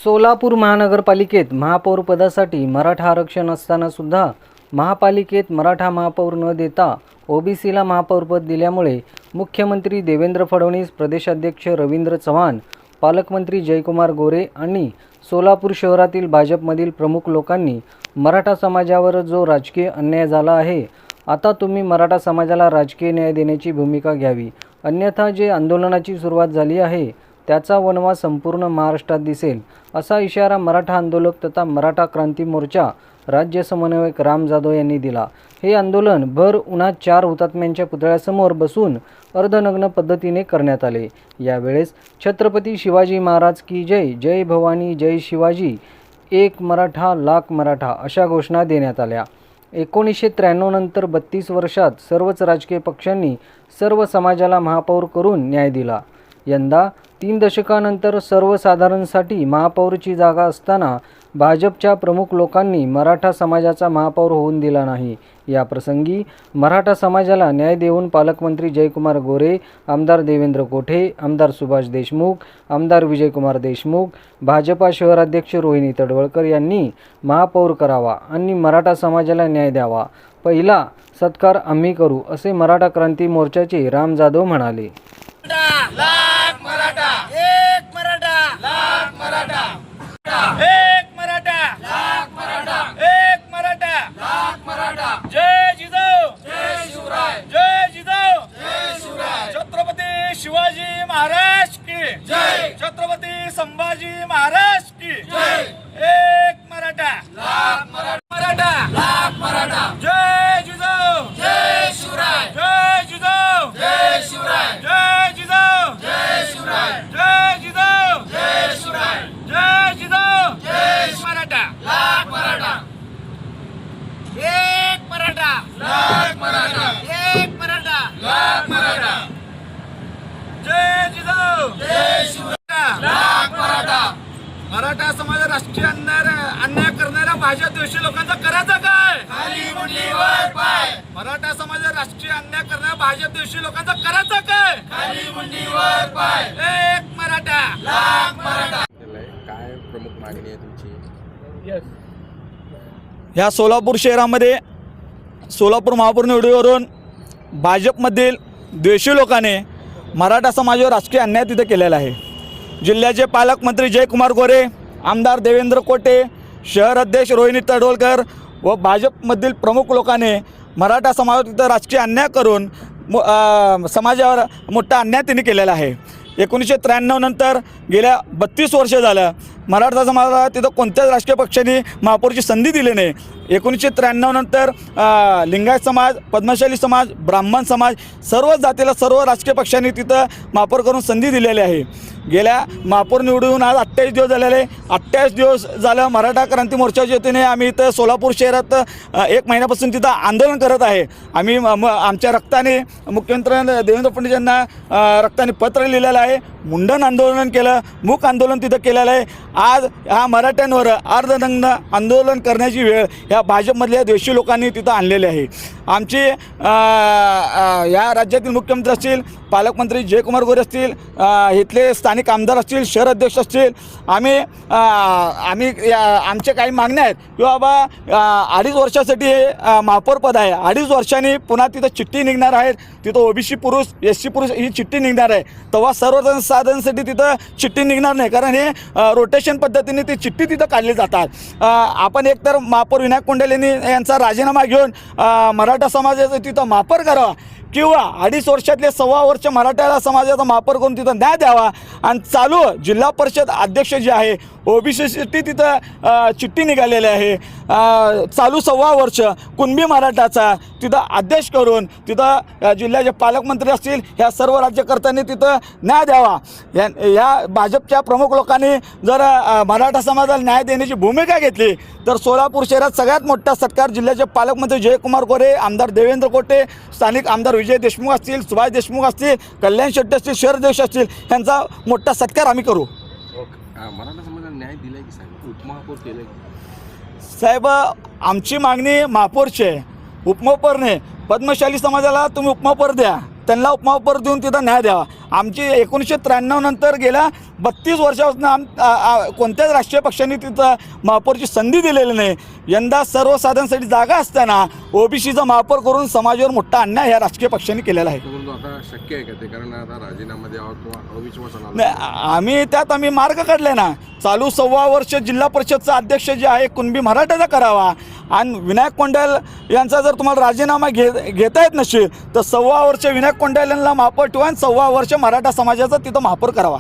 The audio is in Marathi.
सोलापूर महानगरपालिकेत महापौरपदासाठी मराठा आरक्षण असताना सुद्धा महापालिकेत मराठा महापौर न देता ओबीसीला महापौरपद दिल्यामुळे मुख्यमंत्री देवेंद्र फडणवीस, प्रदेशाध्यक्ष रवींद्र चव्हाण, पालकमंत्री जयकुमार गोरे आणि सोलापूर शहरातील भाजपमधील प्रमुख लोकांनी मराठा समाजावर जो राजकीय अन्याय झाला आहे, आता तुम्ही मराठा समाजाला राजकीय न्याय देण्याची भूमिका घ्यावी, अन्यथा जे आंदोलनाची सुरुवात झाली आहे त्याचा वणवा संपूर्ण महाराष्ट्रात दिसेल, असा इशारा मराठा आंदोलक तथा मराठा क्रांती मोर्चा राज्य समन्वयक राम जाधव यांनी दिला। हे आंदोलन भर उन्हात 4 हुतात्म्यांच्या पुतळ्यासमोर बसून अर्धनग्न पद्धतीने करण्यात आले। यावेळेस छत्रपती शिवाजी महाराज की जय, जय भवानी, जय शिवाजी, एक मराठा लाख मराठा अशा घोषणा देण्यात आल्या। 1993 नंतर 32 वर्षात सर्वच राजकीय पक्षांनी सर्व समाजाला महापौर करून न्याय दिला। यंदा 3 दशकानंतर सर्वसाधारणसाठी महापौरची जागा असताना भाजपच्या प्रमुख लोकांनी मराठा समाजाचा महापौर होऊन दिला नाही। या प्रसंगी मराठा समाजाला न्याय देऊन पालकमंत्री जयकुमार गोरे, आमदार देवेंद्र कोठे, आमदार सुभाष देशमुख, आमदार विजयकुमार देशमुख, भाजपा शहराध्यक्ष रोहिणी तडवळकर यांनी महापौर करावा आणि मराठा समाजाला न्याय द्यावा। पहिला सत्कार आम्ही करू, असे मराठा क्रांती मोर्चाचे राम जाधव म्हणाले। लाख मराठा, एक मराठा, लाख मराठा, एक मराठा, लाख मराठा, एक मराठा, लाख मराठा। जय जिजाऊ, जय शिवराय, जय जिजाऊ, जय शिवराय। छत्रपती शिवाजी महाराज की जय, छत्रपती संभाजी महाराज की जय। एक मराठा, लाख मराठा, लाख मराठा। जय जिजाऊ, जय शिवराय, जय जिजाऊ, जय शिवराय, जय जिजाऊ, जय शिवराय, जय जिजाऊ, जय शिवराय, जय जिजाऊ, जय मराठा, लाख मराठा, एक मराठा, लाख मराठा, एक मराठा, लाख मराठा। जय जिजाऊ, जय शिवराय, लाख मराठा। मराठा समाज राष्ट्रीय अन्याय करणाऱ्या भाजपद्वेषी लोकांचा करायचं काय? खाली मुंडीवर पाय। मराठा समाज राष्ट्रीय अन्याय करणाऱ्या भाजपद्वेषी लोकांचा करायचं काय? खाली मुंडीवर पाय। एक मराठा, लाख मराठा। काय प्रमुख मागणी आहे तुमची? ह्या सोलापूर शहरामध्ये सोलापूर महापौर निवडीवरून भाजपमधील द्वेषी लोकांनी मराठा समाजावर राजकीय अन्याय तिथे केलेला आहे। जिल्ह्याचे पालकमंत्री जयकुमार गोरे, आमदार देवेंद्र कोठे, शहर अध्यक्ष रोहिणी तडवळकर व भाजपमधील प्रमुख लोकांनी मराठा समाजावर तिथं राजकीय अन्याय करून समाजावर मोठा अन्याय त्यांनी केलेला आहे। 1993 नंतर गेल्या 32 वर्ष झालं मराठा समाजाला तिथं कोणत्याच राजकीय पक्षांनी महापौरची संधी दिली नाही। 1993 नंतर लिंगायत समाज, पद्मशाली समाज, ब्राह्मण समाज सर्व जातीला सर्व राजकीय पक्षांनी तिथं महापौर करून संधी दिलेली आहे। गेल्या महापौर निवडून आज 28 दिवस झालेले, 28 दिवस झालं मराठा क्रांती मोर्चाच्या वतीने आम्ही इथं सोलापूर शहरात 1 महिन्यापासून तिथं आंदोलन करत आहे। आम्ही आमच्या रक्ताने मुख्यमंत्री देवेंद्र फडणवीस यांना रक्ताने पत्र लिहिलेलं आहे, मुंडन आंदोलन केलं, मूक आंदोलन तिथं केलेलं आहे। आज ह्या मराठ्यांवर अर्धनग्न आंदोलन करण्याची वेळ ह्या भाजपमधल्या द्वेषी लोकांनी तिथं आणलेली आहे। आमची या राज्यातील मुख्यमंत्री असतील, पालकमंत्री जयकुमार गोरे असतील, इथले स्थानिक आमदार असतील, शहर अध्यक्ष असतील, आम्ही आमच्या काही मागण्या आहेत की बाबा 2.5 वर्षासाठी हे महापौर पद आहे, 2.5 वर्षांनी पुन्हा तिथं चिठ्ठी निघणार आहे, तिथं ओबीसी पुरुष, एससी पुरुष ही चिठ्ठी निघणार आहे, तेव्हा सर्वसाधारणसाठी तिथं चिठ्ठी निघणार नाही, कारण हे रोटेशन पद्धतीने ती चिठ्ठी तिथं काढली जातात। आपण एकतर महापौर विनायक कोंडेले यांचा राजीनामा घेऊन मराठा समाजाचं तिथं महापौर करावा किंवा 2.5 वर्षातले 1.25 वर्ष मराठा समाजाचा महापौर करून तिथं न्याय द्यावा आणि चालू जिल्हा परिषद अध्यक्ष जे आहे ओबीसीसाठी तिथं चिठ्ठी निघालेली आहे, चालू 1.25 वर्ष कुणबी मराठाचा तिथं अध्यक्ष करून तिथं जिल्ह्याचे पालकमंत्री असतील ह्या सर्व राज्यकर्त्यांनी तिथं न्याय द्यावा। या भाजपच्या प्रमुख लोकांनी जर मराठा समाजाला न्याय देण्याची भूमिका घेतली तर सोलापूर शहरात सगळ्यात मोठा सत्कार जिल्ह्याचे पालकमंत्री जयकुमार गोरे, आमदार देवेंद्र कोठे, स्थानिक आमदार विजय देशमुख असतील, सुभाष देशमुख असतील, कल्याण शेट्टी असतील, शहर अध्यक्ष असतील, यांचा मोठा सत्कार आम्ही करू। मराठा समाजाला न्याय दिलाय की साहेब? उपमहापौर केलंय साहेब? आमची मागणी महापौरची आहे, उपमहापौर नाही। पद्मशाली समाजाला तुम्ही उपमहापौर द्या, त्यांना उपमहापौर देऊन तिथं न्याय द्यावा. आमची 1993 नंतर गेल्या 32 वर्षापासून कोणत्याच राष्ट्रीय पक्षांनी तिथं महापौरची संधी दिलेली नाही. यंदा सर्वसाधारणसाठी जागा असताना ओबीसीचा महापौर करून समाजावर मोठा अन्याय ह्या राजकीय पक्षांनी केलेला आहे. परंतु आता शक्य आहे का ते, कारण आता राजीनामा द्यावा किंवा अविश्वास आणावा? नाही, आम्ही मार्ग काढले ना. चालू 6 वर्ष जिल्हा परिषदचा अध्यक्ष जे आहे कुणबी मराठाचा करावा आणि विनायक कोंडल यांचा जर तुम्हाला राजीनामा घेता येत नसेल तर 6 वर्ष विनायक कोंडल यांना महापौर ठेवा आणि 6 वर्ष मराठा समाजाचा तिथं महापौर करावा.